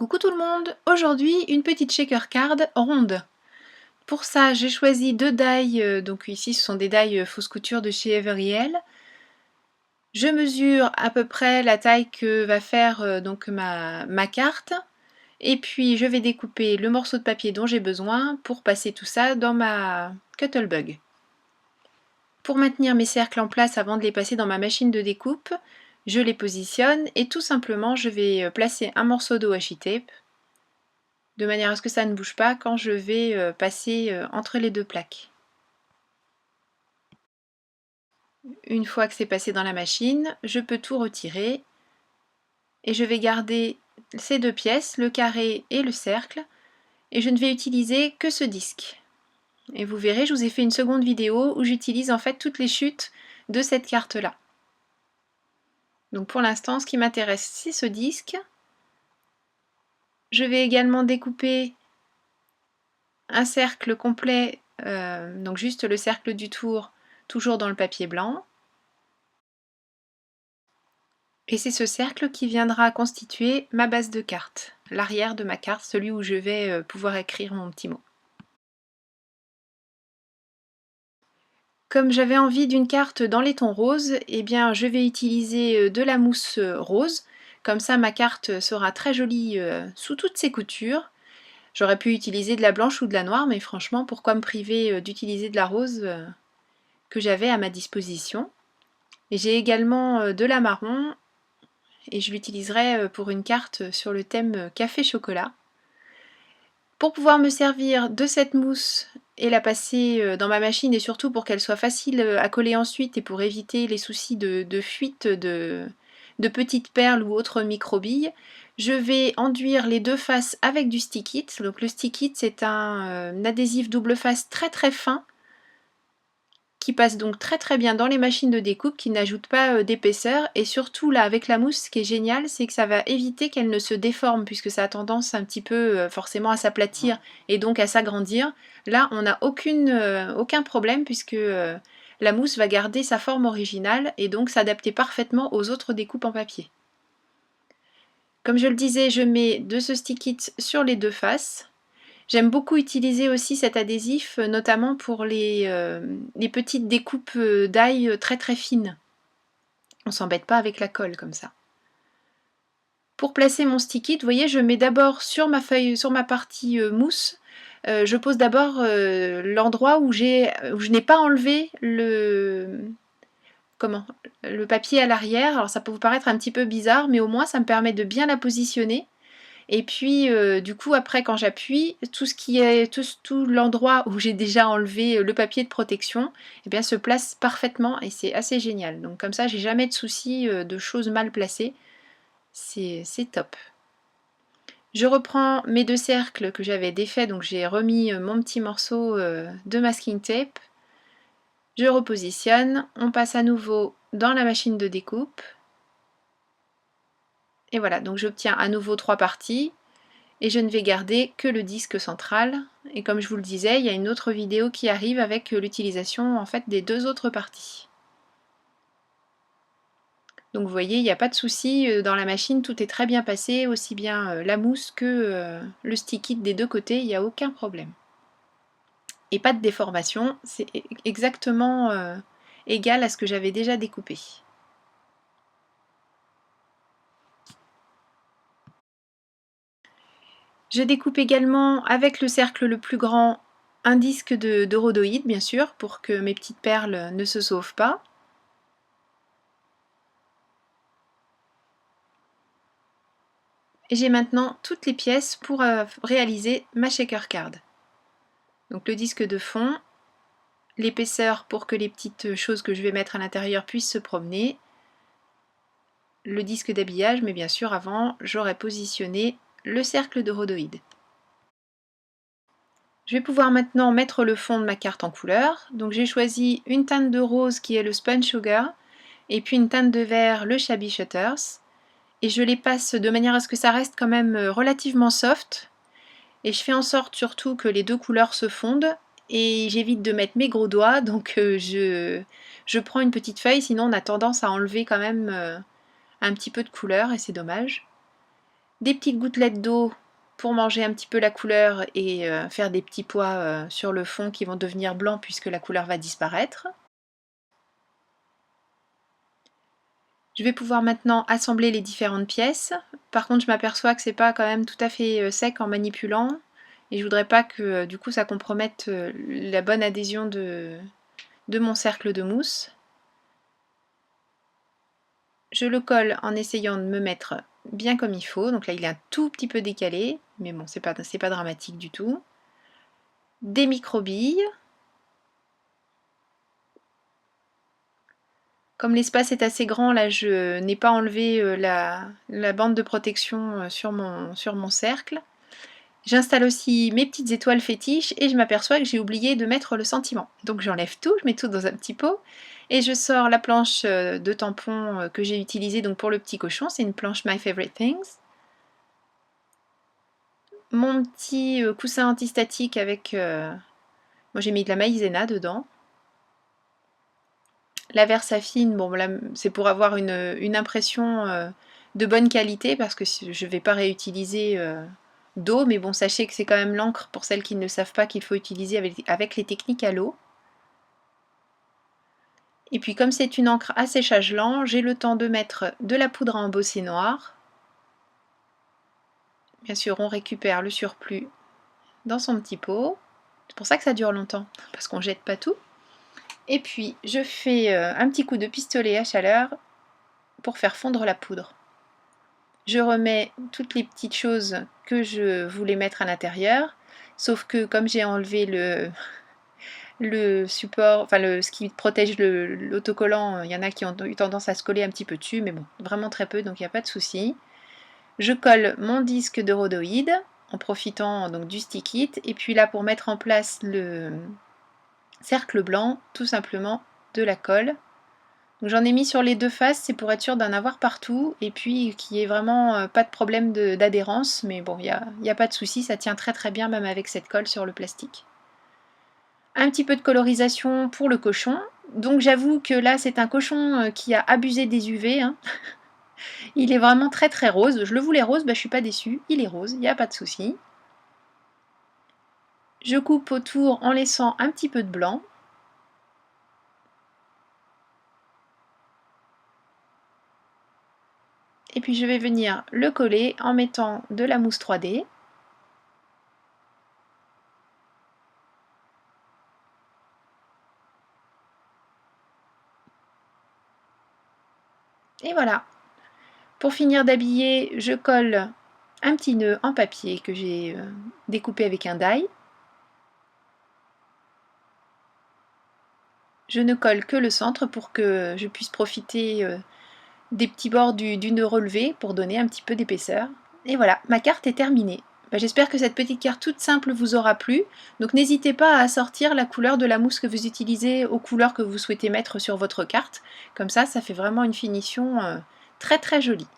Coucou tout le monde! Aujourd'hui, une petite shaker card ronde. Pour ça, j'ai choisi deux die, donc ici ce sont des die fausse couture de chez Everiel. Je mesure à peu près la taille que va faire donc ma carte. Et puis je vais découper le morceau de papier dont j'ai besoin pour passer tout ça dans ma Cuttlebug. Pour maintenir mes cercles en place avant de les passer dans ma machine de découpe, je les positionne et tout simplement je vais placer un morceau de washi tape de manière à ce que ça ne bouge pas quand je vais passer entre les deux plaques. Une fois que c'est passé dans la machine, je peux tout retirer et je vais garder ces deux pièces, le carré et le cercle, et je ne vais utiliser que ce disque. Et vous verrez, je vous ai fait une seconde vidéo où j'utilise en fait toutes les chutes de cette carte-là. Donc pour l'instant, ce qui m'intéresse, c'est ce disque. Je vais également découper un cercle complet, donc juste le cercle du tour, toujours dans le papier blanc. Et c'est ce cercle qui viendra constituer ma base de carte, l'arrière de ma carte, celui où je vais pouvoir écrire mon petit mot. Comme j'avais envie d'une carte dans les tons roses, eh bien je vais utiliser de la mousse rose. Comme ça ma carte sera très jolie sous toutes ses coutures. J'aurais pu utiliser de la blanche ou de la noire, mais franchement pourquoi me priver d'utiliser de la rose que j'avais à ma disposition. Et j'ai également de la marron, et je l'utiliserai pour une carte sur le thème café-chocolat. Pour pouvoir me servir de cette mousse et la passer dans ma machine, et surtout pour qu'elle soit facile à coller ensuite et pour éviter les soucis de fuite de petites perles ou autres microbilles, je vais enduire les deux faces avec du stick it. Donc le stick it, c'est un adhésif double face très très fin qui passe donc très très bien dans les machines de découpe, qui n'ajoute pas d'épaisseur, et surtout là avec la mousse, ce qui est génial, c'est que ça va éviter qu'elle ne se déforme, puisque ça a tendance un petit peu forcément à s'aplatir et donc à s'agrandir. Là on n'a aucun problème, puisque la mousse va garder sa forme originale et donc s'adapter parfaitement aux autres découpes en papier. Comme je le disais, je mets de ce stick it sur les deux faces. J'aime beaucoup utiliser aussi cet adhésif, notamment pour les petites découpes d'ail très très fines. On s'embête pas avec la colle comme ça. Pour placer mon stick it, vous voyez, je mets d'abord sur ma feuille, sur ma partie mousse, je pose d'abord l'endroit où je n'ai pas enlevé le papier à l'arrière. Alors ça peut vous paraître un petit peu bizarre, mais au moins ça me permet de bien la positionner. Et puis du coup après quand j'appuie, tout l'endroit où j'ai déjà enlevé le papier de protection, eh bien, se place parfaitement et c'est assez génial. Donc comme ça j'ai jamais de soucis de choses mal placées, c'est top. Je reprends mes deux cercles que j'avais défaits, donc j'ai remis mon petit morceau de masking tape. Je repositionne, on passe à nouveau dans la machine de découpe. Et voilà, donc j'obtiens à nouveau trois parties. Et je ne vais garder que le disque central. Et comme je vous le disais, il y a une autre vidéo qui arrive avec l'utilisation en fait des deux autres parties. Donc vous voyez, il n'y a pas de souci, dans la machine tout est très bien passé, aussi bien la mousse que le stick it des deux côtés, il n'y a aucun problème. Et pas de déformation, c'est exactement égal à ce que j'avais déjà découpé. Je découpe également avec le cercle le plus grand un disque de rhodoïde, bien sûr, pour que mes petites perles ne se sauvent pas. Et j'ai maintenant toutes les pièces pour réaliser ma shaker card. Donc le disque de fond, l'épaisseur pour que les petites choses que je vais mettre à l'intérieur puissent se promener, le disque d'habillage, mais bien sûr avant j'aurais positionné le cercle de rhodoïde. Je vais pouvoir maintenant mettre le fond de ma carte en couleur. Donc j'ai choisi une teinte de rose qui est le Spun Sugar et puis une teinte de vert, le Shabby Shutters. Et je les passe de manière à ce que ça reste quand même relativement soft. Et je fais en sorte surtout que les deux couleurs se fondent. Et j'évite de mettre mes gros doigts, donc je prends une petite feuille, sinon on a tendance à enlever quand même un petit peu de couleur et c'est dommage. des petites gouttelettes d'eau pour manger un petit peu la couleur et faire des petits pois sur le fond qui vont devenir blancs puisque la couleur va disparaître. Je vais pouvoir maintenant assembler les différentes pièces. Par contre, je m'aperçois que c'est pas quand même tout à fait sec en manipulant. Et je voudrais pas que du coup ça compromette la bonne adhésion de mon cercle de mousse. Je le colle en essayant de me mettre bien comme il faut. Donc là, il est un tout petit peu décalé, mais bon, c'est pas dramatique du tout. Des micro-billes. Comme l'espace est assez grand, là, je n'ai pas enlevé la bande de protection sur mon cercle. J'installe aussi mes petites étoiles fétiches et je m'aperçois que j'ai oublié de mettre le sentiment. Donc j'enlève tout, je mets tout dans un petit pot et je sors la planche de tampon que j'ai utilisée donc pour le petit cochon. C'est une planche My Favorite Things. Mon petit coussin antistatique avec... moi j'ai mis de la maïzena dedans. La Versafine, bon là c'est pour avoir une impression de bonne qualité parce que je ne vais pas réutiliser d'eau, mais bon sachez que c'est quand même l'encre pour celles qui ne savent pas qu'il faut utiliser avec les techniques à l'eau. Et puis comme c'est une encre à séchage lent, j'ai le temps de mettre de la poudre à embosser noire. Bien sûr on récupère le surplus dans son petit pot. C'est pour ça que ça dure longtemps, parce qu'on ne jette pas tout. Et puis je fais un petit coup de pistolet à chaleur pour faire fondre la poudre. Je remets toutes les petites choses que je voulais mettre à l'intérieur, sauf que comme j'ai enlevé le support, enfin ce qui protège l'autocollant, il y en a qui ont eu tendance à se coller un petit peu dessus, mais bon, vraiment très peu, donc il n'y a pas de souci. Je colle mon disque de rhodoïde en profitant donc du stick it, et puis là pour mettre en place le cercle blanc, tout simplement de la colle. J'en ai mis sur les deux faces, c'est pour être sûr d'en avoir partout et puis qu'il n'y ait vraiment pas de problème d'adhérence, mais bon, il n'y a pas de souci, ça tient très très bien même avec cette colle sur le plastique. Un petit peu de colorisation pour le cochon, donc j'avoue que là c'est un cochon qui a abusé des UV, hein. Il est vraiment très très rose, je le voulais rose, je suis pas déçue, il est rose, il n'y a pas de souci. Je coupe autour en laissant un petit peu de blanc. Et puis je vais venir le coller en mettant de la mousse 3D. Et voilà. Pour finir d'habiller, je colle un petit nœud en papier que j'ai découpé avec un die. Je ne colle que le centre pour que je puisse profiter des petits bords du nœud relevé pour donner un petit peu d'épaisseur. Et voilà, ma carte est terminée. J'espère que cette petite carte toute simple vous aura plu. Donc n'hésitez pas à assortir la couleur de la mousse que vous utilisez aux couleurs que vous souhaitez mettre sur votre carte. Comme ça fait vraiment une finition très très jolie.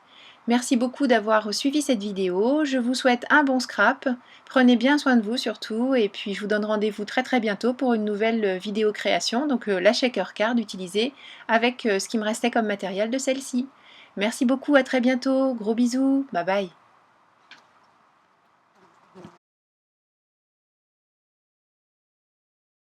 Merci beaucoup d'avoir suivi cette vidéo. Je vous souhaite un bon scrap. Prenez bien soin de vous surtout. Et puis je vous donne rendez-vous très très bientôt pour une nouvelle vidéo création. Donc la shaker card utilisée avec ce qui me restait comme matériel de celle-ci. Merci beaucoup, à très bientôt. Gros bisous. Bye bye.